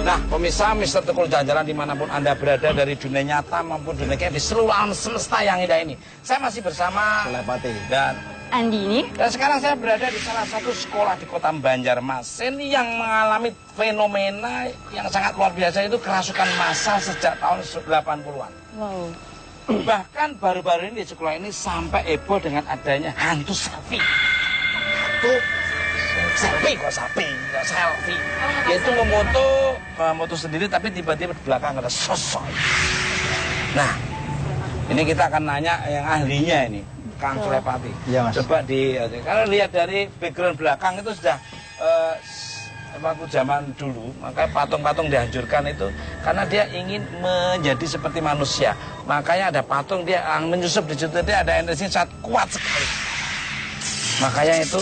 Nah, pemirsa Mister Tukul Jalan-Jalan dimanapun Anda berada dari dunia nyata maupun dunia kayak di seluruh alam semesta yang indah ini. Saya masih bersama Sulepati dan Andini. Dan sekarang saya berada di salah satu sekolah di kota Banjarmasin yang mengalami fenomena yang sangat luar biasa, itu kerasukan massal sejak tahun 80-an. Wow. Bahkan baru-baru ini di sekolah ini sampai heboh dengan adanya hantu selfie. Hantu selfie kok selfie. Yaitu memoto sendiri tapi tiba-tiba di belakang ada sosok. Nah, ini kita akan nanya yang ahlinya ini. Kang Sulepati, ya, Mas. Coba kalau lihat dari background belakang itu sudah waktu zaman dulu, maka patung-patung dihancurkan itu karena dia ingin menjadi seperti manusia. Makanya ada patung dia menyusup di situ, dia ada energi sangat kuat sekali. Makanya itu,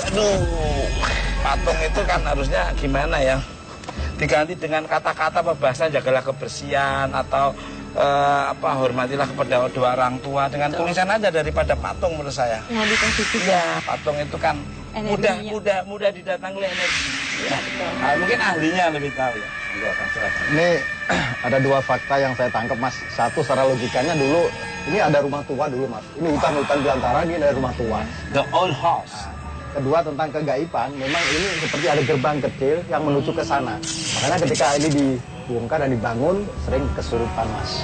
patung itu kan harusnya gimana ya? Diganti dengan kata-kata bahasa jagalah kebersihan atau hormatilah kepada dua orang tua, dengan tulisan aja daripada patung menurut saya. Lebih positif. Ya, patung itu kan mudah didatangi oleh energi. Ya. Nah, mungkin ahlinya lebih tahu ya. Ini ada dua fakta yang saya tangkap, Mas. Satu, secara logikanya dulu ini ada rumah tua dulu, Mas. Ini hutan-hutan belantara, ini ada rumah tua. The old house. Kedua, tentang kegaiban, memang ini seperti ada gerbang kecil yang menuju ke sana. Makanya ketika ini dibongkar dan dibangun, sering kesurupan, Mas.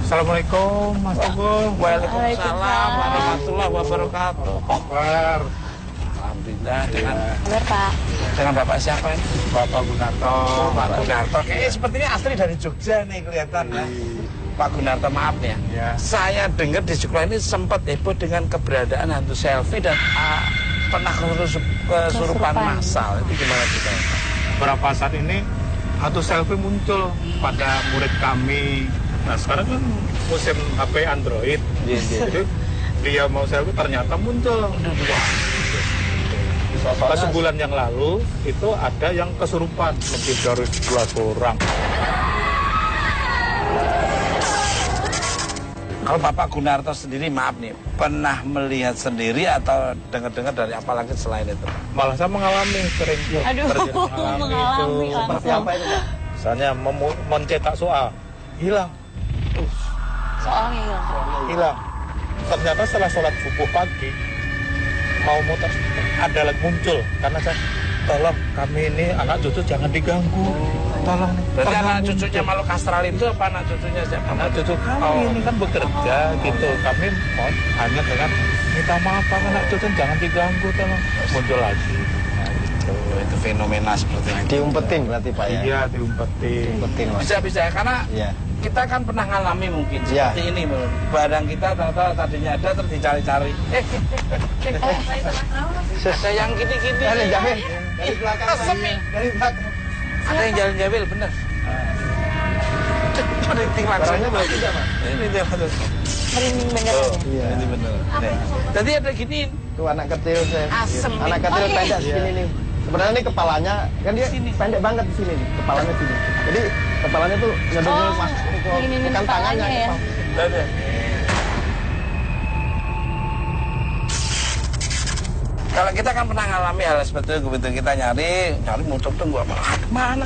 Assalamualaikum, Mas Tukul. Waalaikumsalam warahmatullahi wabarakatuh. Kabar? Alhamdulillah. Kabar, Pak. Dengan Bapak siapa ini? Bapak Gunarto. Pak Gunarto. Kayaknya sepertinya asli dari Jogja nih kelihatan ya. Pak Gunarto, maaf ya. Saya dengar di sekolah ini sempat heboh dengan keberadaan hantu selfie dan pernah kesurupan massal. Itu gimana kita? Berapa saat ini hantu selfie muncul pada murid kami. Nah, sekarang kan musim HP Android. Jadi dia mau selfie ternyata muncul. Sebulan yang lalu itu ada yang kesurupan lebih dari 12 orang. Kalau Bapak Gunarto sendiri, maaf nih, pernah melihat sendiri atau dengar-dengar dari apa lagi selain itu? Malah saya mengalami sering. Aduh, mengalami Seperti langsung. apa itu, Pak? Misalnya mencetak soal, hilang. Soalnya Hilang. Ternyata setelah sholat subuh pagi, mau muter, ada lagi muncul. Karena saya, tolong kami ini anak cucu jangan diganggu. Tolong nih. Berarti pernah anak muncul. cucunya makhluk astral itu apa anak cucunya siapa? Anak cucu kami ini kan bekerja gitu. Kami mohon hanya dengan minta maaf Pak, anak cucu jangan diganggu, tolong. Muncul lagi. Nah, gitu. Itu fenomena seperti itu. Diumpetin berarti, Pak, ya? Iya, diumpetin. Diumpetin, Mas. Bisa karena Iya. kita kan pernah ngalami mungkin Ya. seperti ini, barang kita tahu tadinya ada terus dicari-cari. Ada yang gini-gini. Ada Jamil dari belakang. Semi. Dari belakang. Ada yang jalan-jabil, bener. Merinding langsung. Barangnya bagus juga, Mas. Ini dia betul. merinding beneran ya. Iya. Ini bener. Tadi ada gini. Tuh anak kecil saya. Asem. Anak kecil Oke. pendek segini nih. Sebenarnya ini kepalanya kan dia pendek banget di sini nih, kepalanya sini. Jadi kepalanya tuh ngeduduk masuk ke ini bukan tangannya ya. Ada. Kalau kita kan pernah ngalami hal seperti itu, begitu kita nyari muncul tuh gua mana?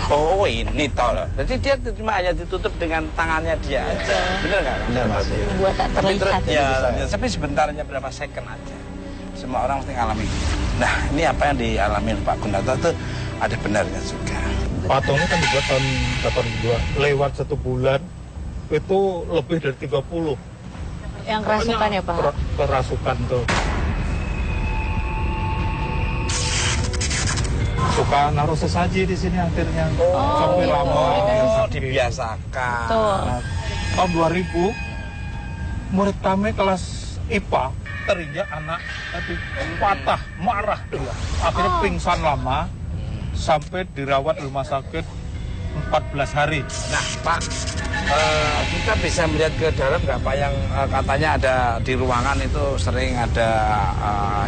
Oh ini toh loh. Jadi dia cuma hanya ditutup dengan tangannya dia aja. Bener nggak? Bener, Mas. Buat tak Tapi terus terlihat. ya, tapi sebentarnya berapa second aja. Semua orang mesti ngalami. Nah, ini apa yang dialami Pak Gunarto itu ada benarnya juga. Patungnya kan dibuat tahun 82. Lewat 1 bulan itu lebih dari 30. Yang kerasukan ya, Pak? Kerasukan tuh. Suka naruh sesaji di sini akhirnya. Sampai gitu. lama. Oh, dibiasakan. Tuh. Nah, tahun 2000 murid kami kelas IPA terinjak anak tadi patah, marah dia. Akhirnya pingsan lama sampai dirawat di rumah sakit 14 hari. Nah, Pak, kita bisa melihat ke dalam nggak Pak yang katanya ada di ruangan itu sering ada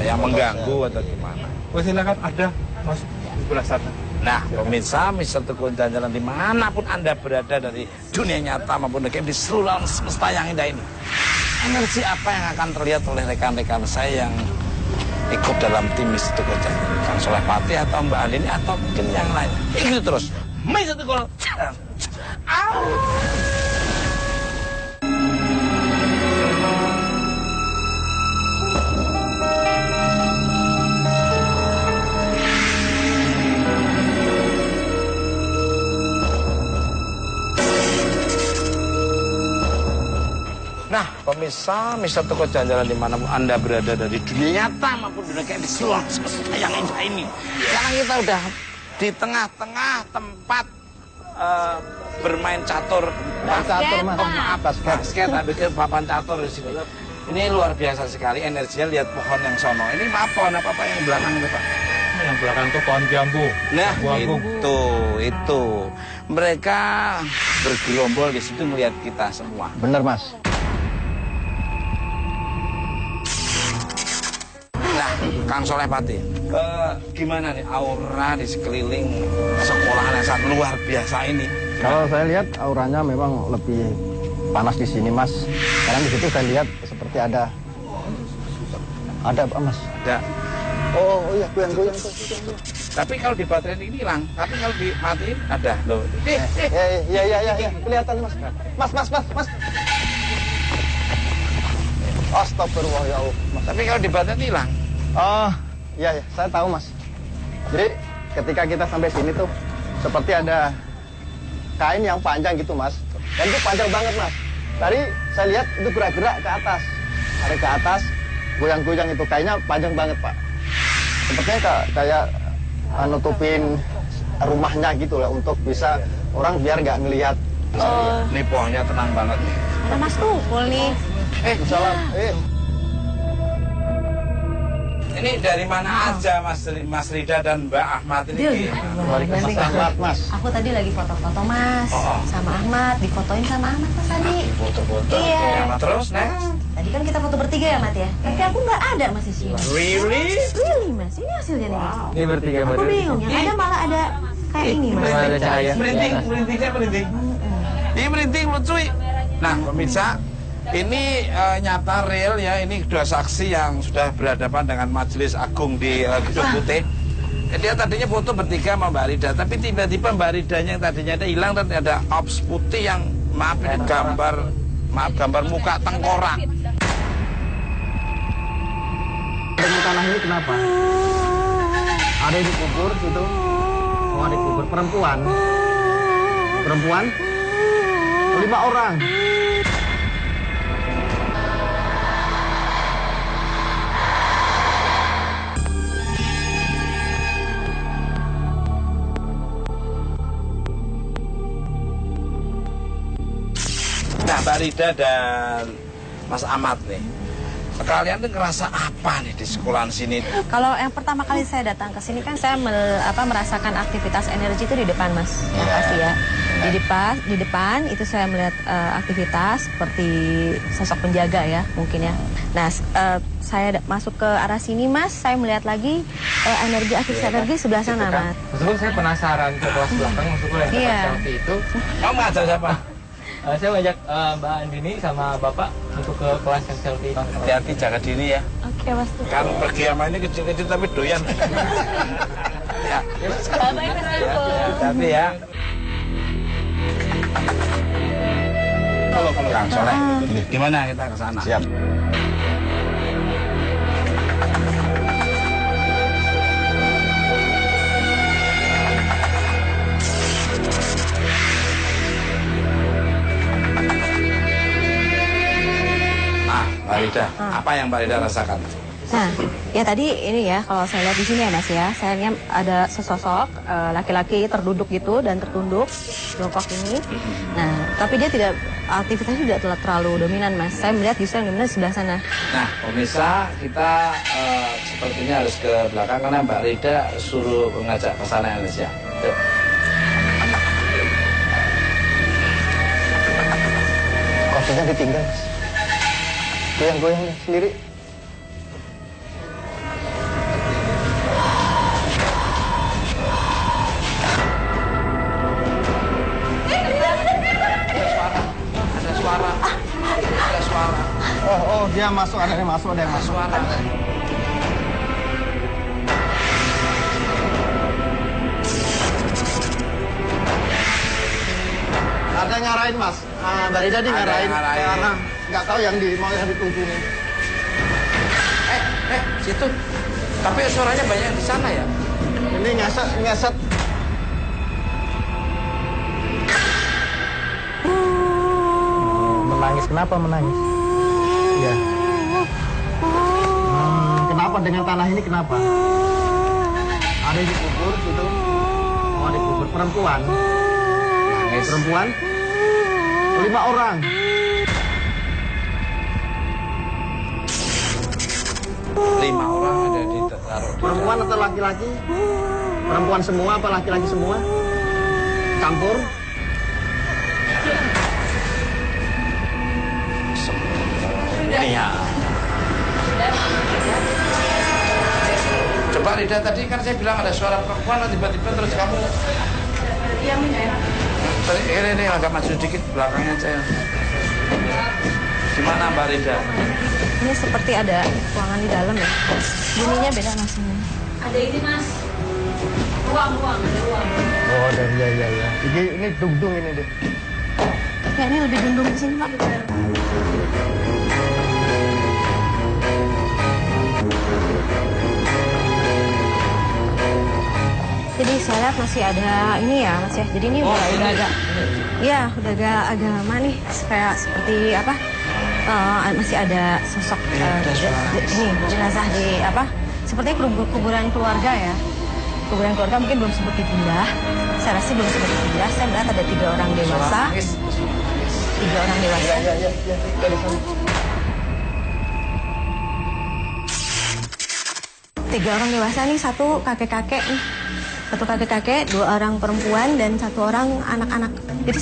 yang mengganggu atau gimana? Oh, silakan ada Mas di sebelah sana. Nah, pemirsa Mister Tukul Jalan-Jalan dimanapun Anda berada dari dunia nyata maupun di seluruh alam semesta yang indah ini. Energi apa yang akan terlihat oleh rekan-rekan saya yang ikut dalam tim Miss Satu Koja. Kang Soleh Pati atau Mbak Andini atau mungkin yang lain. Itu terus. Miss Satu Koja. Nah, pemirsa, Miss Satu Koja jalan dimanapun Anda berada dari dunia nyata maupun dunia kayak di seluruh yang indah ini. Sekarang kita udah di tengah-tengah tempat bermain catur. Catur, Mas. Basket, habis itu papan catur di sini. Ini luar biasa sekali energinya, lihat pohon yang sono. Ini pohon apa yang belakang itu, Pak? Yang belakang itu pohon jambu. Nah, Jambu agung. itu. Mereka bergerombol di situ melihat kita semua. Bener, Mas. Nah, Kang Soleh Pati, gimana nih aura di sekeliling sekolahan yang sangat luar biasa ini? Kalau saya lihat auranya memang lebih panas di sini, Mas. Karena di situ saya lihat seperti ada apa, Mas? Ada. Oh iya, goyang-goyang. Tapi kalau di baterai ini hilang, tapi kalau dimatiin ada loh. Iya, kelihatan, Mas. Mas. Astagfirullah, ya Allah, Mas. Tapi kalau di baterai ini hilang. Oh, iya, saya tahu, Mas. Jadi ketika kita sampai sini tuh seperti ada kain yang panjang gitu, Mas. Dan itu panjang banget, Mas. Tadi saya lihat itu gerak-gerak ke atas. Ada ke atas, goyang-goyang itu kainnya panjang banget, Pak. Sepertinya kayak nutupin rumahnya gitu lah untuk bisa orang biar nggak ngelihat. Ini pohonnya tenang banget nih. Ada Mas Tukul nih. Salam. Ini dari mana aja Mas Rida dan Mbak Ahmad ini? Selamat, Mas. Aku tadi lagi foto-foto Mas sama Ahmad, difotoin sama Ahmad Mas tadi. Foto-foto. Iya. Ya, terus next. Tadi kan kita foto bertiga ya Mat ya. Tapi aku nggak ada Mas di sini. Really? Really Mas, ini hasilnya nih Mas. Ini bertiga Aku bingung, yang ada malah ada kayak ini Mas. Ada cahaya. Merinding. Ini merinding lucu. Nah, pemirsa, ini nyata real ya. Ini dua saksi yang sudah berhadapan dengan Majelis Agung di Gedung Putih. Dia tadinya foto bertiga sama Mbak Rida, tapi tiba-tiba Mbak Ridanya yang tadinya ada hilang dan ada ops putih yang ini gambar muka tengkorak. Dengan tanah ini kenapa? Ada yang dikubur situ. Oh, dikubur perempuan. 5 orang. Nah, Mbak Rida dan Mas Ahmad nih, kalian tuh ngerasa apa nih di sekolahan sini? Kalau yang pertama kali saya datang ke sini kan saya merasakan aktivitas energi itu di depan Mas. Yang pasti ya. Di depan itu saya melihat aktivitas seperti sosok penjaga ya mungkin ya. Nah, saya masuk ke arah sini Mas, saya melihat lagi aktivitas energi sebelah sana Mas. Maksudku saya penasaran ke kelas belakang, maksudku yang tempat selfie itu. Kamu ngajak siapa? Saya ngajak Mbak Andini sama Bapak untuk ke kelas yang selfie. Hati-hati, jaga diri ya. Oke Mas. Kan pergi sama ini kecil-kecil tapi doyan. Ya. Bye-bye Mas Tukul. Hati-hati ya. Halo, Kang Soleh. Gimana kita ke sana? Siap. Mbak Rida, apa yang Mbak Rida rasakan? Nah, ya tadi ini ya kalau saya lihat di sini ya Mas ya, saya lihat ada sesosok laki-laki terduduk gitu dan tertunduk jongkok ini. Nah, tapi dia tidak aktivitasnya tidak terlalu dominan Mas. Saya melihat justru yang dominan sebelah sana. Nah, pemirsa kita sepertinya harus ke belakang karena Mbak Rida suruh mengajak ke sana Indonesia. Yuk. Kosnya ditinggal, Mas. Goyang-goyang sendiri. Ada suara. Oh, dia masuk, ada yang masuk. Suara. Ada yang ngarahin mas, Mbak Rida nih Ada ngarahin yang ngarahin. ke arah nggak tahu yang mau yang dituju nih. Situ. Tapi suaranya banyak di sana ya. Ini ngeset. Menangis, kenapa menangis? Iya. Kenapa dengan tanah ini kenapa? Ada yang dikubur gitu. Oh, dikubur perempuan. Nangis. Perempuan 5 orang. Lima orang ada ditaruh di Perempuan atau laki-laki? Perempuan semua apa laki-laki semua? Campur? Iya. Coba Rida, tadi kan saya bilang ada suara perempuan, tiba-tiba terus kamu. Tadi ini agak maju dikit belakangnya saya. Gimana Mbak Rida? Ini seperti ada ruangan di dalam ya. Bunyinya beda mas. Ada ini mas, ruang, ada ruang. Oh, ada iya. Ini dung ini deh. Ya ini lebih dundung di sini pak. Jadi saya lihat masih ada ini ya mas ya. Jadi ini udah agak, ya udah agak lama nih. Kayak seperti apa? Masih ada sosok ini jenazah di apa? Sepertinya kuburan keluarga ya. Kuburan keluarga mungkin belum sempat dipindah. Saya rasa belum sempat dipindah. Saya melihat ada 3 orang dewasa. 3 orang dewasa. Iya, dari sana. 3 orang dewasa nih, 1 kakek-kakek nih. 1 kakek-kakek, 2 orang perempuan dan 1 orang anak-anak. Jadi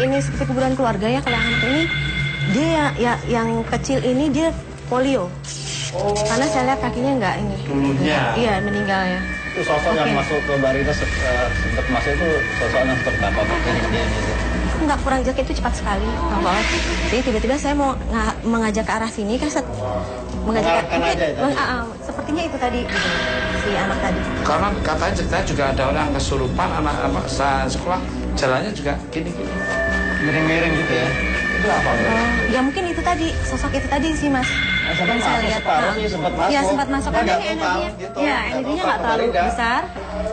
ini seperti kuburan keluarga ya. Kalau anak ini dia yang kecil ini dia polio. Karena saya lihat kakinya nggak ini. Dulunya. Iya, meninggal ya. Itu sosok yang masuk ke Barita sempat masuk itu sosok yang seperti apa? Nggak, kurang jaket itu cepat sekali. Jadi tiba-tiba saya mau mengajak ke arah sini kan Mengarahkan aja ya tadi? sepertinya itu tadi gitu, si anak tadi. Karena katanya ceritanya juga ada orang kesurupan, anak sekolah jalannya juga gini-gini. Miring-miring gitu ya. Itu apa? Ya mungkin itu tadi, sosok itu tadi sih mas. Dan saya lihat. Iya sempat masuk. Karena ini energinya, ya energinya nggak terlalu besar.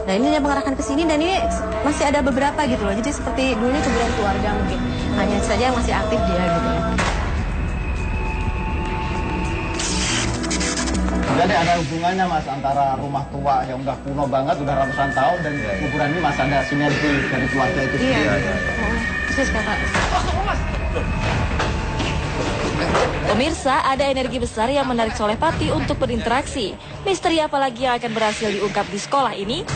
Nah ini dia mengarahkan ke sini dan ini masih ada beberapa gitu loh. Jadi seperti dulunya kuburan keluarga mungkin. Hanya saja yang masih aktif dia gitu ya. Jadi ada hubungannya mas antara rumah tua yang udah kuno banget, udah ratusan tahun dan kuburan ini masih ada sinergi dari keluarga itu sendiri. Iya. Terus kata. Pemirsa, ada energi besar yang menarik Solepati untuk berinteraksi. Misteri apa lagi yang akan berhasil diungkap di sekolah ini?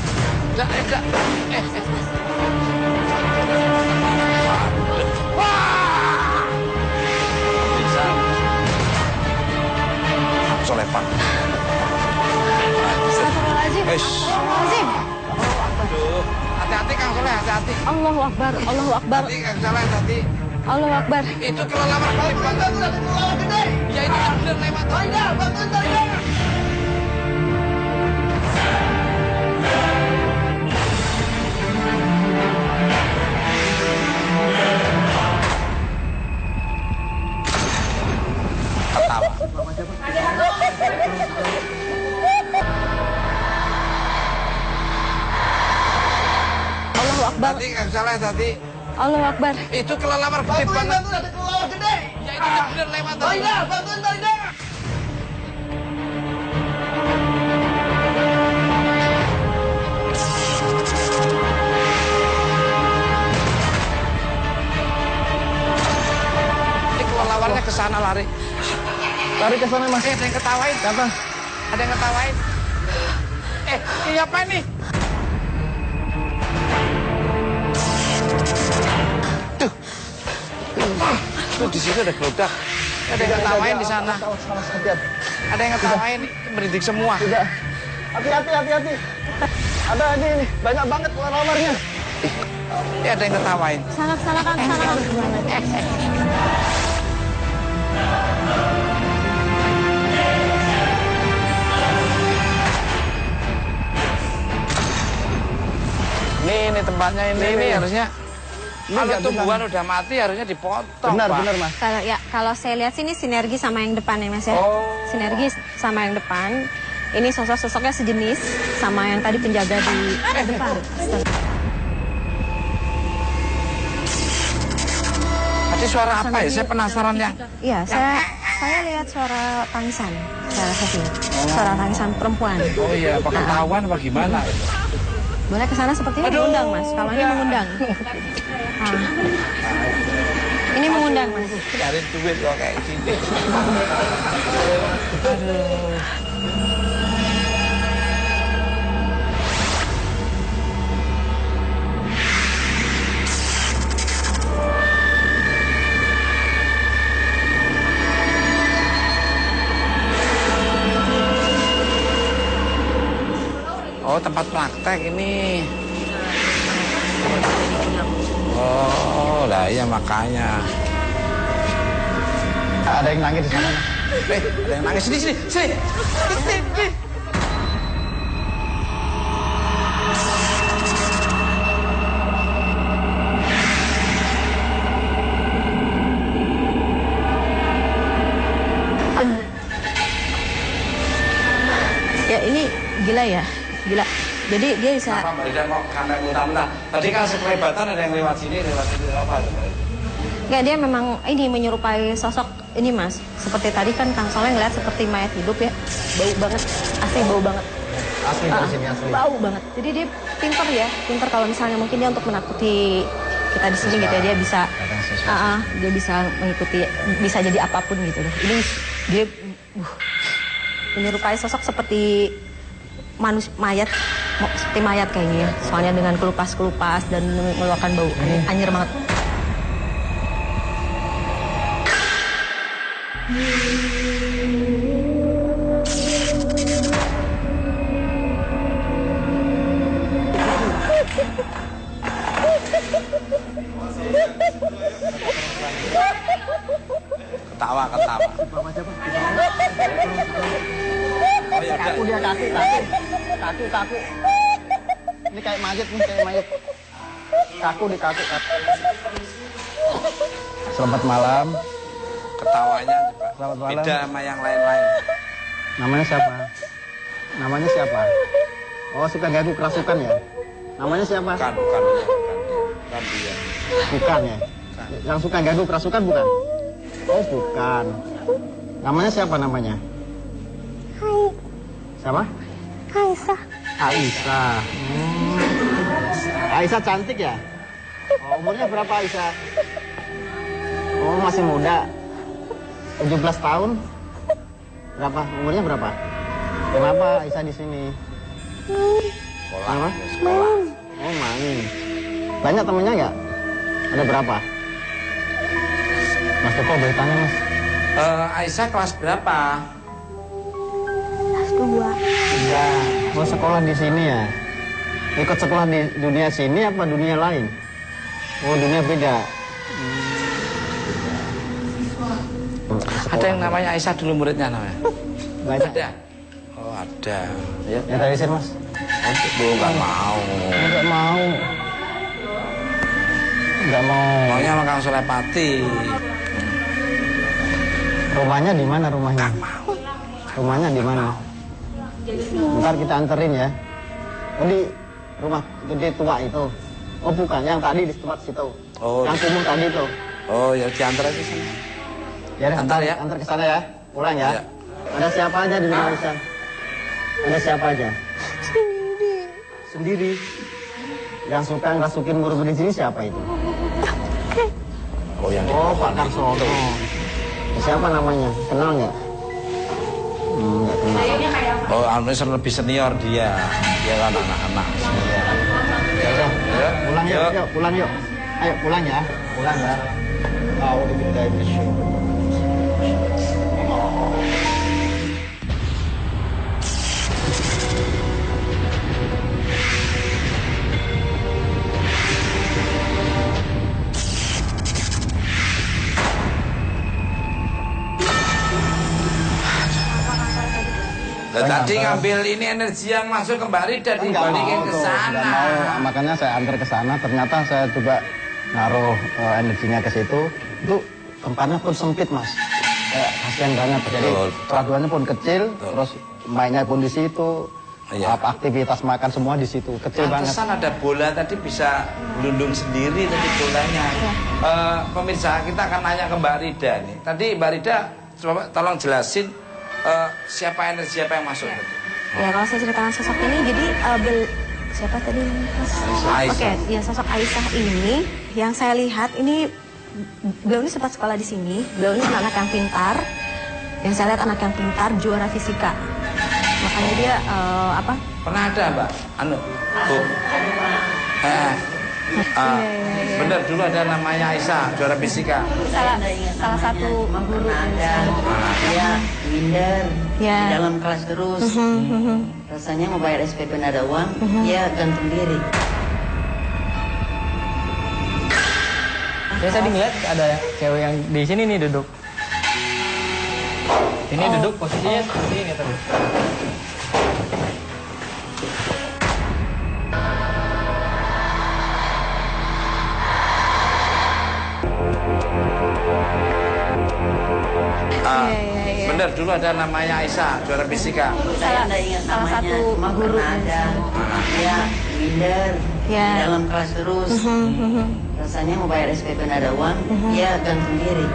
Solepan. Astagfirullahaladzim. Astagfirullahaladzim. Aduh, hati-hati Kang Soleh, hati-hati. Allahu Akbar. Allahu Akbar. Hati Kang Soleh, hati. Allahu Akbar. Itu kelelawar kali banget. Ya itu yang bener lewat. Ketawa. Allahu Akbar. Hati Kang Soleh, hati. Allahu Akbar. Itu kelelawar gede banget. Ya itu yang bener lewat. Ini kelelawarnya ke sana lari. Lari ke sana mas. Ada yang ketawain. Apa? Ada yang ketawain. Ini apa ini? Tuh di situ ada gelodak. Ada yang ketawain di sana. Ada yang ketawain, berintik semua. Tidak. Hati-hati. Ada ini banyak banget kelelawarnya. Ya ada yang ketawain. Sana Kang. Ini tempatnya ini harusnya. Ini Kalau nggak bisa. tumbuhan udah mati harusnya dipotong, Benar, Pak. benar Mas. Kalau saya lihat sini sinergi sama yang depan ya Mas ya. Oh. Sinergi sama yang depan. Ini sosok-sosoknya sejenis sama yang tadi penjaga di depan. Tadi suara apa ya? Saya penasaran ya. Iya, saya lihat suara tangisan. Saya rasa sih. Suara tangisan perempuan. Oh iya, apa ketahuan apa gimana? Boleh ke sana sepertinya mengundang Mas. Kalau ini mengundang. Ah. Ini mengundang Mas. Cari duit kok kayak gini. Oh, tempat praktek ini. Oh, lah iya makanya. Ada yang nangis di sana. Mas. Ada yang nangis. Sini. Sini. Ya ini gila ya. Gila. Jadi dia bisa Apa Mbak Ida kok sampai muntah-muntah? Tadi kan sekelebatan ada yang lewat sini apa? Enggak, dia memang ini menyerupai sosok ini Mas. Seperti tadi kan Kang Soleh ngeliat seperti mayat hidup ya. Bau banget. Asli bau banget. Asli dari sini asli. Bau banget. Jadi dia pinter ya. Pinter kalau misalnya mungkin dia untuk menakuti kita di sini gitu ya. Dia bisa dia bisa mengikuti, bisa jadi apapun gitu loh. Ini dia menyerupai sosok seperti mayat, seperti mayat kayaknya ya. Soalnya dengan kelupas-kelupas dan mengeluarkan bau anjir banget. Ketawa. Oh ya Kaku dia kaku. Ini kayak mayat nih, kayak mayat. Kaku. Selamat malam. Ketawanya coba. Selamat malam. Beda sama yang lain-lain. Namanya siapa? Oh, suka ganggu kerasukan ya? Namanya siapa? Bukan dia. Bukan ya? Yang suka ganggu kerasukan bukan? Oh, bukan. Namanya siapa namanya? Siapa? Aisyah. Aisyah cantik ya? Oh, umurnya berapa Aisyah? Oh, masih muda. 17 tahun. Berapa? Umurnya berapa? Kenapa Aisyah di sini? Apa? Sekolah. Oh, main. Banyak temennya nggak? Ada berapa? Mas Toko boleh tanya, Mas? Aisyah kelas berapa? Iya. Mau sekolah di sini ya? Ikut sekolah di dunia sini apa dunia lain? Oh, dunia beda. Ada yang namanya Aisyah dulu muridnya namanya? Banyak. Ada? Oh ada. Ya. Ya tadi sih, Mas. Oh, nggak mau. Nggak mau. Nggak mau. Maunya sama Kang Sulepati. Rumahnya di mana rumahnya? Rumahnya di mana? Ntar kita anterin ya. Oh, di rumah gede tua itu. Oh, bukan, yang tadi di tempat situ. Oh, yang kumuh tadi itu. Oh ya diantar aja sana. Ya, Antar ya. Antar ke sana ya. Pulang ya. Ya. Ada siapa aja di rumah Aisyah? Ada siapa aja? Sendiri. Yang suka ngerasukin murid di sini siapa itu? Oh yang Oh, Pak Karsono. Siapa namanya? Kenal nggak? Nggak kenal. Oh, anu lebih senior dia. Dia kan anak-anak. Ya udah, Ya. pulang yuk, Yuk. yuk, pulang yuk. Ayo pulang ya, pulang ya. A'udzubillahi minasyaitonir Tadi ngambil ini energi yang masuk kembali dan Kan nggak dibalikin mau ke tuh, sana. nggak mau. Makanya saya antar ke sana. Ternyata saya coba naruh energinya ke situ, itu tempatnya pun sempit mas. Kayak kasihan banget. Jadi peraturannya pun kecil, terus mainnya pun di situ. Iya. Aktivitas makan semua di situ, kecil banget. Pantesan ada bola tadi bisa gelundung sendiri tadi bolanya. Pemirsa, kita akan nanya ke Mbak Rida nih. Tadi Mbak Rida, coba tolong jelasin siapa energi apa yang masuk tadi. Ya kalau saya ceritakan sosok ini, jadi siapa tadi? Aisyah. Oke, ya sosok Aisyah ini yang saya lihat ini beliau ini sempat sekolah di sini. Beliau ini anak yang pintar. Yang saya lihat anak yang pintar, juara fisika. Makanya dia apa? Pernah ada Mbak? Bu. Bener dulu ada namanya Aisyah, juara fisika. Salah satu guru. Dia minder Ya. di dalam kelas terus. Rasanya mau bayar SPP nggak ada uang, dia gantung diri. Saya tadi ngeliat ada cewek yang di sini nih duduk. Ini duduk posisinya seperti ini terus. Bener dulu ada namanya Aisyah, juara fisika. Saya nggak ingat salah namanya, satu cuma guru. pernah ada. Dia minder Ya. di dalam kelas terus. Rasanya mau bayar SPP nggak ada uang, dia gantung diri.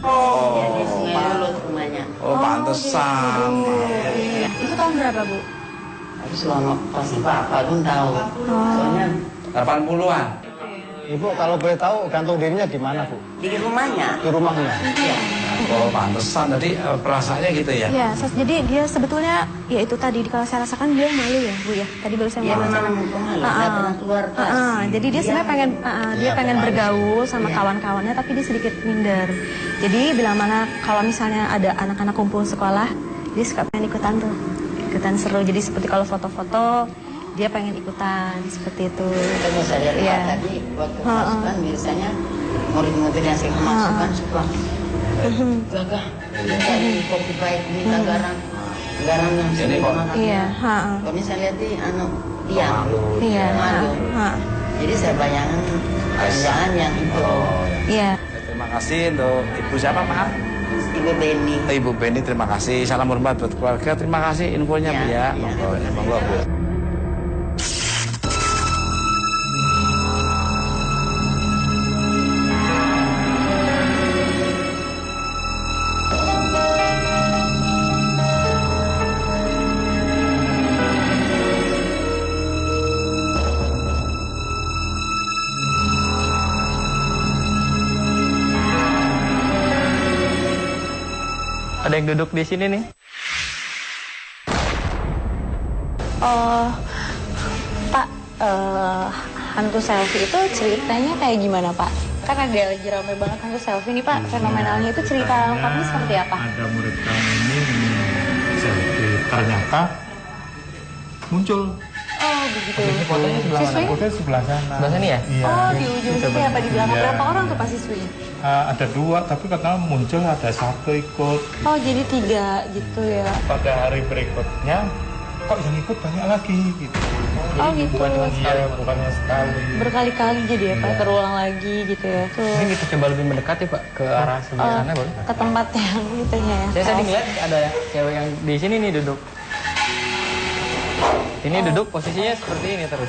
Dia di Sungai Lulut rumahnya. Oh, pantesan. Itu tahun berapa, Bu? Tapi selama pasti Pak pun tahu. Soalnya 80-an. Ibu kalau boleh tahu gantung dirinya di mana Bu? di rumahnya. Di rumahnya. Iya. Oh, pantesan tadi perasaannya gitu ya. Ya, jadi dia sebetulnya ya itu tadi kalau saya rasakan dia malu ya, Bu ya. Tadi baru saya Dia ngomong. memang pemalu, nggak pernah keluar kelas. Jadi dia sebenarnya pengen dia pengen bergaul sama kawan-kawannya tapi dia sedikit minder. Jadi bila mana kalau misalnya ada anak-anak kumpul sekolah, dia suka pengen ikutan tuh. Ikutan seru. Jadi seperti kalau foto-foto dia pengen ikutan seperti itu. Kita saya lihat Iya. tadi waktu pasukan biasanya murid-murid yang saya masukkan suka gagah minta di kopi pahit, minta garam yang Jadi sedikit kok- makan. Iya, Kalau misalnya lihat di diam, Iya, malu. Jadi saya bayangkan kerjaan yang itu Iya. Terima kasih untuk Ibu siapa, maaf? Ibu Beni. Ibu Beni, terima kasih. Salam hormat buat keluarga. Terima kasih infonya, Bu ya. Iya. Monggo, Bu. Ada yang duduk di sini nih. Pak, hantu selfie itu ceritanya kayak gimana, Pak? Kan ada lagi ramai banget hantu selfie nih, Pak. Fenomenalnya itu cerita lengkapnya seperti apa? Ada murid kami ini selfie, ternyata muncul. Oh, begitu. Ini fotonya sebelah mana? Siswi? Fotonya sebelah sana. Sebelah sini ya? Iya. Oh, di ujung sini apa di belakang? Iya. Berapa orang tuh Pak siswi? Ada dua, tapi katanya muncul ada satu ikut. Oh, jadi 3 gitu ya. Pada hari berikutnya, kok yang ikut banyak lagi gitu. Oh, gitu. Iya, bukannya sekali. Berkali-kali jadi ya, Pak, terulang lagi gitu ya. Tuh. Ini kita coba lebih mendekat ya Pak ke arah sebelah sana boleh? Ke tempat yang gitu ya. Saya tadi ngeliat ada cewek yang di sini nih duduk. Ini duduk posisinya seperti ini terus.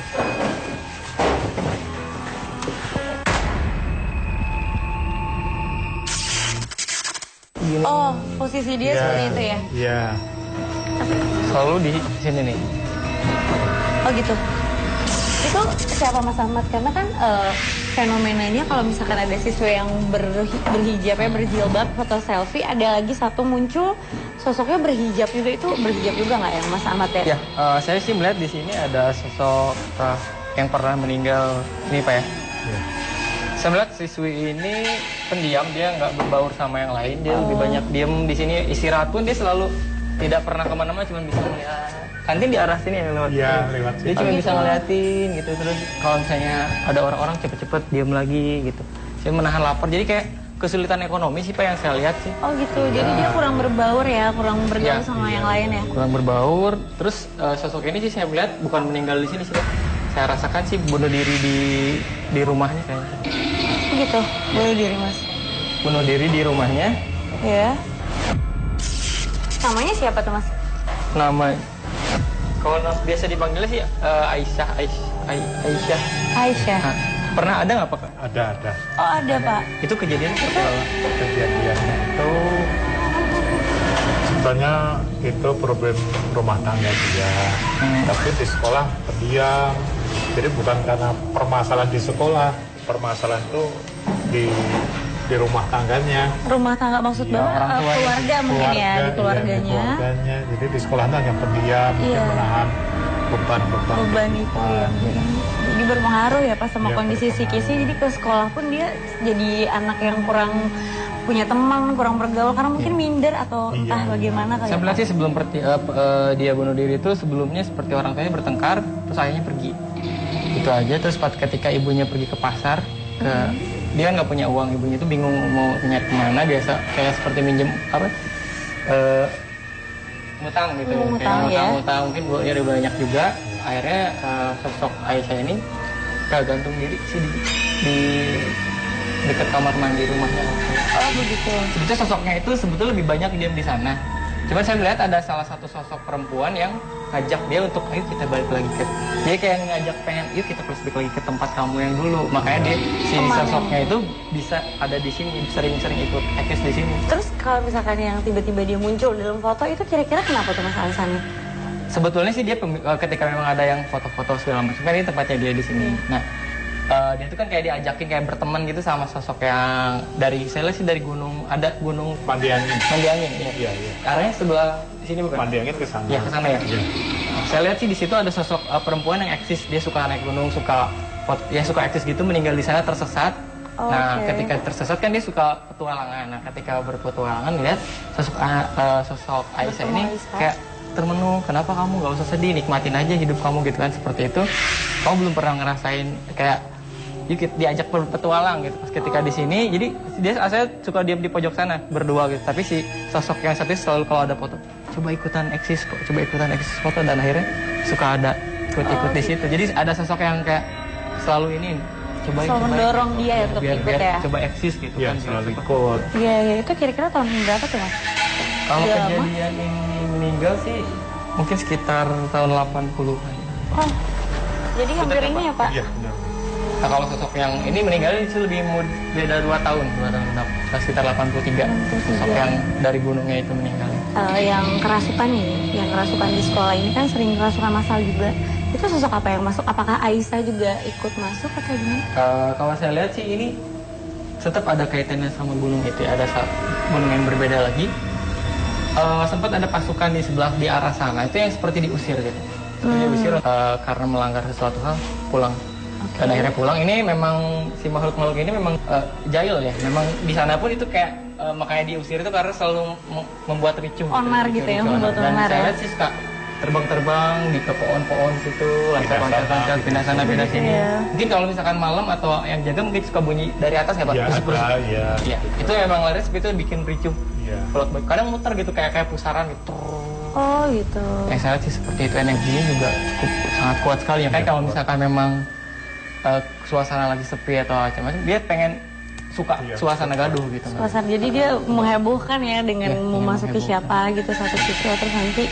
Oh, posisi dia seperti itu ya? Iya. Selalu di sini nih. Oh gitu. Itu siapa Mas Ahmad? Karena kan fenomenanya kalau misalkan ada siswa yang berhijab ya, berjilbab, foto selfie, ada lagi satu muncul sosoknya berhijab juga. Itu berhijab juga nggak ya Mas Ahmad ya? Ya, saya sih melihat di sini ada sosok yang pernah meninggal ini Pak ya. Saya melihat siswi ini pendiam, dia nggak berbaur sama yang lain, dia lebih banyak diem di sini, istirahat pun dia selalu tidak pernah kemana-mana, cuma bisa melihat. Kantin di arah sini yang lewat. Iya, lewat Dia cuma bisa ngeliatin gitu, terus kalau misalnya ada orang-orang cepet-cepet diem lagi gitu. Saya menahan lapar, jadi kayak kesulitan ekonomi sih Pak yang saya lihat sih. Oh gitu. Jadi dia kurang berbaur ya, kurang bergaul Ya, sama yang lain ya. Kurang berbaur, terus sosok ini sih saya melihat bukan meninggal di sini sih Pak. saya rasakan sih bunuh diri di rumahnya kayaknya. Gitu, bunuh diri Mas. Bunuh diri di rumahnya. Ya. Namanya siapa tuh Mas? Nama kalau biasa dipanggilnya sih Aisyah. Aisyah. Nah, pernah ada nggak Pak? Ada. Oh ada Pak. Itu kejadian seperti apa? Kejadiannya itu sebenarnya itu problem rumah tangga dia. Tapi di sekolah pendiam. Jadi bukan karena permasalahan di sekolah, permasalahan itu di rumah tangganya. Rumah tangga maksud Iya, Bapak orang tuanya. keluarga mungkin ya, di Iya, di keluarganya. keluarganya. Jadi di sekolah itu hanya pendiam, Iya. mungkin menahan beban Beban itu ya. Jadi berpengaruh ya pas sama Iya, kondisi berpengaruh. psikisnya. Jadi ke sekolah pun dia jadi anak yang kurang punya teman, kurang bergaul karena mungkin minder atau Iya. entah bagaimana kali. Saya ya, melihat Pak. sih sebelum dia bunuh diri itu sebelumnya seperti orang tuanya bertengkar, terus ayahnya pergi. Itu aja. Terus ketika ibunya pergi ke pasar, dia nggak punya uang, ibunya itu bingung mau nyari kemana, biasa kayak seperti minjem ngutang gitu, Ngutang, ya. ngutang mungkin ya udah banyak juga. Akhirnya sosok Aisyah ini gantung diri sih di dekat kamar mandi rumahnya. Oh begitu. Sebetulnya sosoknya itu sebetulnya lebih banyak diam di sana. Cuman saya melihat ada salah satu sosok perempuan yang ngajak dia untuk ayo kita balik lagi ke. Dia kayak ngajak pengen, yuk kita balik lagi ke tempat kamu yang dulu. Makanya dia si sosoknya itu bisa ada di sini, sering-sering ikut eksis di sini. Terus kalau misalkan yang tiba-tiba dia muncul dalam foto itu kira-kira kenapa tuh Mas alasannya? Sebetulnya sih dia ketika memang ada yang foto-foto segala macam kan ini tempatnya dia di sini. Nah dia itu kan kayak diajakin kayak berteman gitu sama sosok yang dari saya lihat sih dari gunung Pandiangin. ya. Iya. Arahnya sebelah di sini bukan? Pandiangin ke sana. Ya ke sana ya. Saya lihat sih di situ ada sosok perempuan yang eksis, dia suka naik gunung, suka eksis gitu, meninggal di sana tersesat. Oh, Nah, oke. ketika tersesat kan dia suka petualangan. Nah, ketika berpetualangan lihat sosok Aisyah ini Aisyah. kayak termenung, kenapa kamu nggak usah sedih, nikmatin aja hidup kamu gitu kan, seperti itu. Kamu belum pernah ngerasain kayak diajak berpetualang gitu. Pas ketika di sini, jadi dia saya suka diam di pojok sana berdua gitu. Tapi si sosok yang satu selalu kalau ada foto, coba ikutan eksis foto, dan akhirnya suka ada ikut di situ. Jadi ada sosok yang kayak selalu ini Selalu mendorong dia ya untuk ikut ya. Coba eksis gitu Iya, kan. selalu gitu. ikut. Iya, itu kira-kira tahun berapa tuh Mas? Kalau Udah lama? kejadian ini meninggal sih mungkin sekitar tahun 80-an. Oh, jadi hampir ini ya Pak? Iya, benar. Nah, kalau sosok yang ini meninggal itu lebih beda 2 tahun, sekitar 83. Sosok yang dari gunungnya itu meninggal. Yang kerasukan ini, yang kerasukan di sekolah ini kan sering kerasukan massal juga. Itu sosok apa yang masuk? Apakah Aisyah juga ikut masuk atau gimana? Kalau saya lihat sih ini tetap ada kaitannya sama gunung itu. Ada gunung yang berbeda lagi. Sempat ada pasukan di sebelah di arah sana itu yang seperti diusir gitu. Diusir karena melanggar sesuatu hal, pulang. Dan akhirnya pulang. Ini memang si makhluk-makhluk ini memang jahil ya. Memang di sana pun itu kayak makanya diusir itu karena selalu membuat ricuh. Onar gitu ya, membuat Dan onar saya ya. lihat sih suka terbang-terbang di ke pohon-pohon situ, loncat-loncat, pindah sana pindah sini. Iya. Mungkin kalau misalkan malam atau yang jaga mungkin suka bunyi dari atas ya Pak? Iya, Pusing-pusing. ada, iya. Iya, itu memang laris itu bikin ricuh. Iya. Kadang muter gitu kayak pusaran gitu. Oh gitu. Yang saya lihat sih seperti itu, energinya juga sangat kuat sekali. Ya kan kalau misalkan memang suasana lagi sepi atau macam-macam, dia pengen suka suasana gaduh gitu. Pasar jadi dia menghebohkan ya dengan Iya, memasuki menghebohkan. siapa gitu satu siswa terus nanti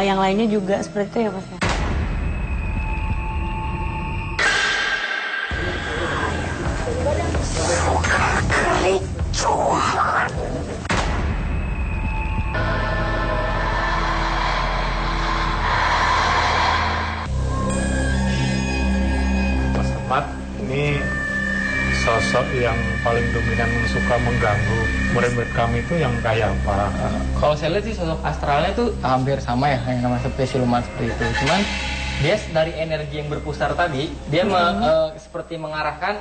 yang lainnya juga seperti itu ya Mas ya. Mas Ahmad ini sosok yang paling dominan suka mengganggu murid-murid kami itu yang kayak apa? Kalau saya lihat sih sosok astralnya itu hampir sama ya, yang namanya seperti siluman seperti itu. Cuman dia dari energi yang berpusar tadi, dia seperti mengarahkan,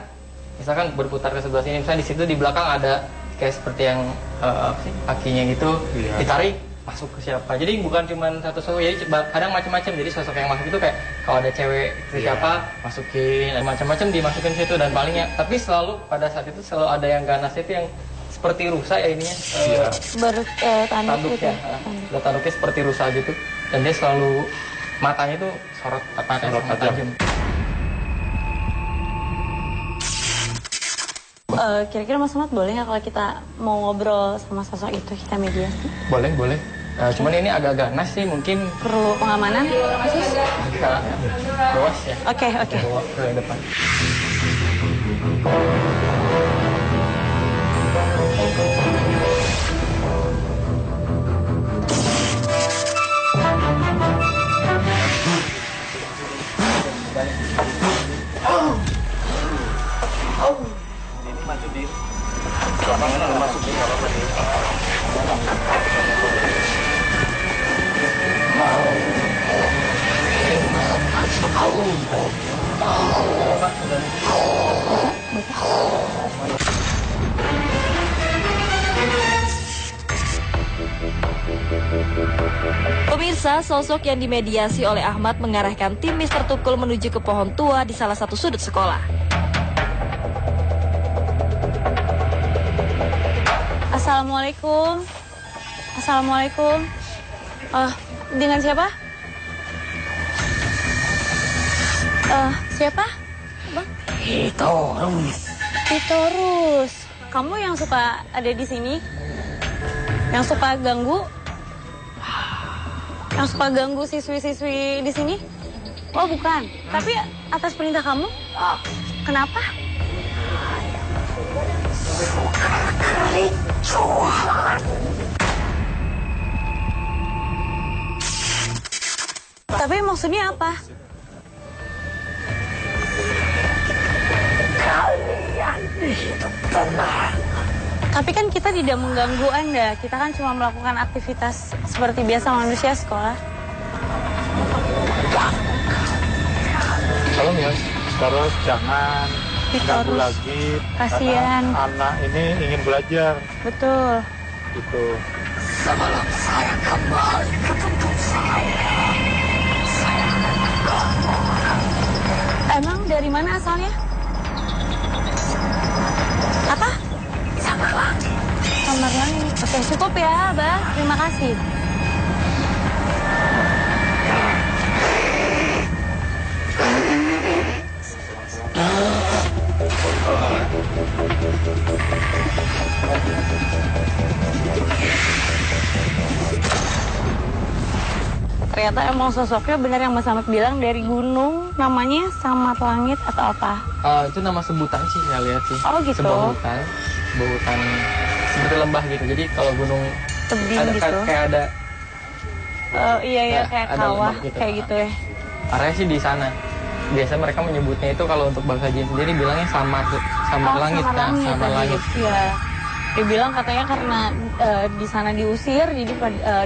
misalkan berputar ke sebelah sini, misalnya di situ di belakang ada kayak seperti yang apa sih, kakinya gitu, Iya. ditarik masuk ke siapa. Jadi bukan cuma satu sosok, jadi kadang macam-macam. Jadi sosok yang masuk itu kayak kalau ada cewek ke Iya. siapa masukin, macam-macam dimasukin situ dan palingnya. Tapi selalu pada saat itu selalu ada yang ganas itu yang seperti rusa ya ininya. Iya. Bertanduk Tanduk gitu. ya, udah tanduknya seperti rusa gitu, dan dia selalu matanya tuh sorot Sorot sangat tajam. tajam. Kira-kira Mas Ahmad boleh nggak kalau kita mau ngobrol sama sosok itu, kita mediasi? Boleh, boleh. Cuman ini agak ganas sih, mungkin Perlu pengamanan khusus? agak luas ya. Oke. Bawa ke depan. Pemirsa, sosok yang dimediasi oleh Ahmad mengarahkan tim Mr. Tukul menuju ke pohon tua di salah satu sudut sekolah. Assalamualaikum. Assalamualaikum. Dengan siapa? Siapa? Bang? Hitorus. Kamu yang suka ada di sini? Yang suka ganggu? Yang suka ganggu siswi-siswi di sini? Oh, bukan. Tapi atas perintah kamu? Kenapa? Tapi maksudnya apa? Tapi kan kita tidak mengganggu Anda. Kita kan cuma melakukan aktivitas seperti biasa manusia sekolah. Tolong ya, terus jangan ganggu Terus. lagi. Kasihan. Karena anak ini ingin belajar. Betul. Gitu. Emang dari mana asalnya? Apa? Samar Langit. Oke, cukup ya, Abah. Terima kasih. Ternyata emang sosoknya benar yang Mas Ahmad bilang, dari gunung, namanya Samar Langit atau apa? Itu nama sebutan sih saya lihat sih. Oh, gitu. Sebuah hutan seperti lembah gitu. Jadi kalau gunung Tebing ada gitu. kayak ada Iya, kayak ada kawah, lembah gitu. kayak gitu ya. Area sih di sana. Biasa mereka menyebutnya itu kalau untuk bangsa jin sendiri bilangnya samar langit, samar langit. Iya. Dibilang katanya karena di sana diusir, jadi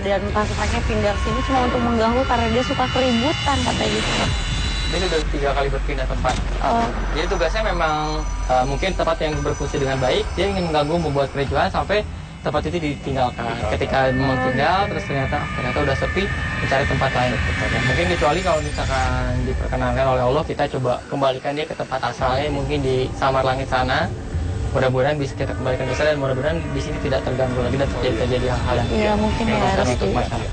dan pasukannya pindah ke sini cuma untuk mengganggu karena dia suka keributan katanya gitu. Dia sudah 3 kali berpindah tempat. Jadi tugasnya memang mungkin tempat yang berfungsi dengan baik, dia ingin mengganggu, membuat kericuhan sampai tempat itu ditinggalkan. Ketika memang tinggal, terus ternyata udah sepi, mencari tempat lain. Mungkin kecuali kalau misalkan diperkenankan oleh Allah, kita coba kembalikan dia ke tempat asalnya, mungkin di Samar Langit sana. Mudah-mudahan bisa kita kembalikan ke sana dan mudah-mudahan di sini tidak terganggu lagi dan terjadi hal-hal yang Iya, mungkin ya, harus untuk di- masyarakat.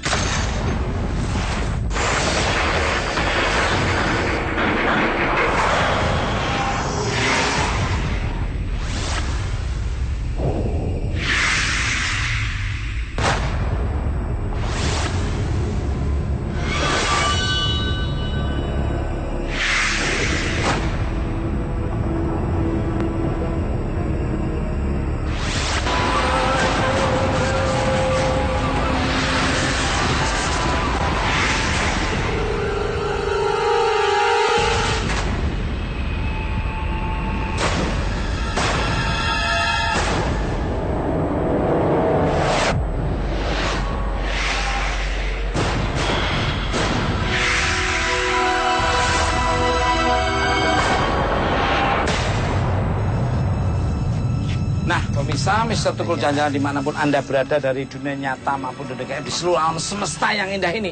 Nah, pemirsa, Mr. Tukul jalan-jalan dimanapun Anda berada dari dunia nyata maupun dunia gaib di seluruh alam semesta yang indah ini.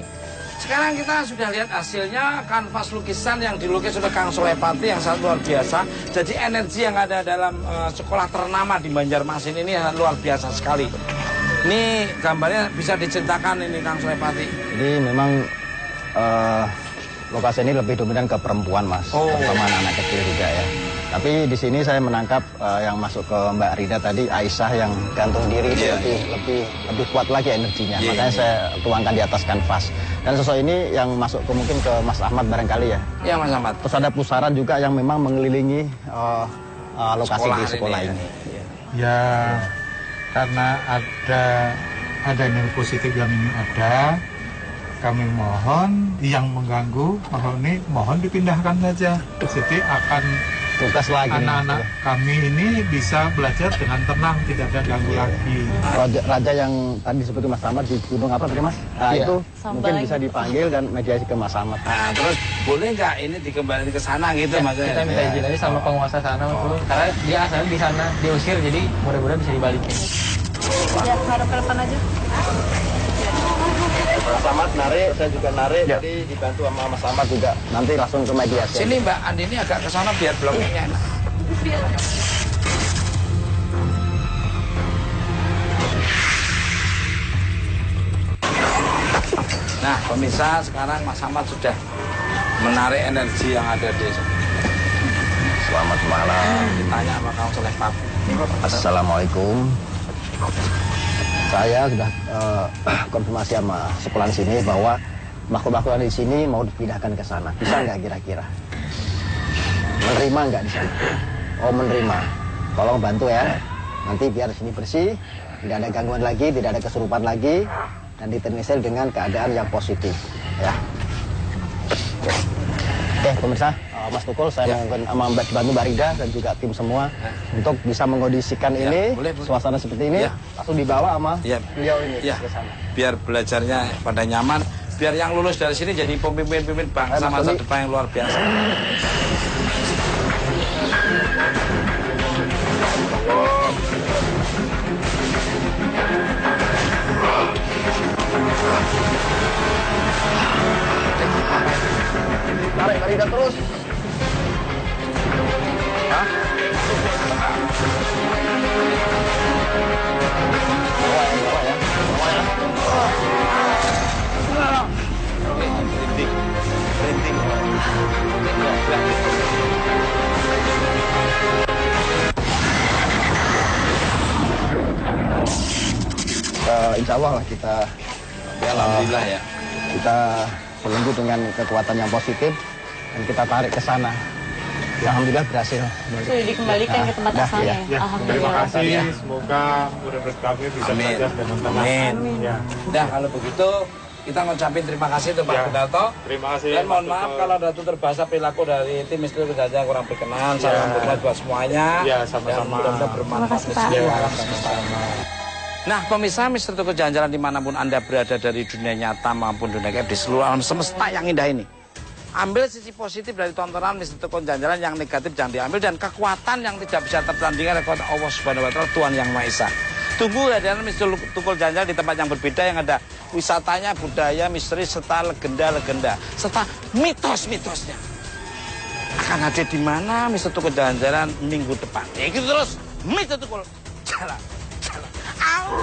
Sekarang kita sudah lihat hasilnya kanvas lukisan yang dilukis oleh Kang Solepati yang sangat luar biasa. Jadi energi yang ada dalam sekolah ternama di Banjarmasin ini luar biasa sekali. Ini gambarnya bisa diceritakan ini Kang Solepati. Jadi memang lokasi ini lebih dominan ke perempuan, Mas. Oh. Terutama anak-anak kecil juga ya. Tapi di sini saya menangkap yang masuk ke Mbak Rida tadi, Aisyah yang gantung diri itu lebih kuat lagi energinya. Makanya saya tuangkan di atas kanvas. Dan sosok ini yang masuk mungkin ke Mas Ahmad barangkali ya. Iya Mas Ahmad. Terus ada pusaran juga yang memang mengelilingi lokasi di sekolah ini. Ya, karena ada energi positif yang ini ada, kami mohon yang mengganggu mohon dipindahkan saja. Jadi akan tugas lagi anak-anak kami ini bisa belajar dengan tenang, tidak ada ganggu lagi. Raja yang tadi disebut Mas Ahmad di gunung apa tadi Mas? Nah, itu mungkin bisa dipanggil dan mediasi ke Mas Ahmad. Nah, terus boleh nggak ini dikembalikan ke sana gitu Ya, maksudnya? kita minta izin aja sama penguasa sana karena dia asalnya di sana diusir, jadi mudah-mudahan bisa dibalikin. Ya, taruh ke depan aja. Mas Ahmad narik, saya juga narik, jadi dibantu sama Mas Ahmad juga. Nanti langsung ke mediasi. Sini Mbak Andi ini agak ke sana biar bloknya enak. Nah, pemirsa, sekarang Mas Ahmad sudah menarik energi yang ada di sini. Selamat malam. Ditanya sama Konselor Pak. Assalamualaikum. Saya sudah konfirmasi sama sekolah di sini bahwa makhluk-makhluk di sini mau dipindahkan ke sana. Bisa nggak kira-kira? Menerima nggak di sana? Oh, menerima. Tolong bantu ya. Nanti biar di sini bersih, tidak ada gangguan lagi, tidak ada kesurupan lagi, dan ditermisir dengan keadaan yang positif. Ya. Oke, pemirsa, Mas Tukul, saya mohon bantu Mbak Rida dan juga tim semua untuk bisa mengkondisikan ini, suasana seperti ini, langsung dibawa sama beliau ini ke sana. Biar belajarnya pada nyaman, biar yang lulus dari sini jadi pemimpin-pemimpin bangsa masa depan yang luar biasa. Tarik Mbak Rida terus. Hah? Bawa ya. Oke, berhenti. Insya Allah lah kita, Alhamdulillah ya. kita belenggu dengan kekuatan yang positif dan kita tarik ke sana. Alhamdulillah berhasil. Sudah dikembalikan ke tempat asalnya. Ya, terima Alhamdulillah. kasih. Semoga murid-murid kami bisa belajar dengan tenang. Amin. Ya. Nah, kalau begitu kita ngucapin terima kasih untuk Pak Gunarto. Terima kasih. Dan mohon maaf kalau ada tutur bahasa perilaku dari tim Misteri Kejajaran kurang berkenan. Salam hormat buat semuanya. Ya, sama-sama. Mudah-mudahan bermanfaat. Terima kasih, Pak. Sama-sama. Nah, pemirsa Misteri Kejajaran dimanapun Anda berada dari dunia nyata maupun dunia gaib di seluruh alam semesta yang indah ini. Ambil sisi positif dari tontonan Misteri Kejajaran, yang negatif jangan diambil, dan kekuatan yang tidak bisa tertandingkan kekuatan Allah Subhanahu wa Ta'ala, Tuhan Yang Maha Esa. Tunggu kehadiran Misteri Tukul Janjaran di tempat yang berbeda yang ada wisatanya, budaya, misteri, serta legenda-legenda, serta mitos-mitosnya. Akan hadir di mana Misteri Tukul Janjaran minggu depan. Ya gitu terus, Misteri Tukul Jalan. Au!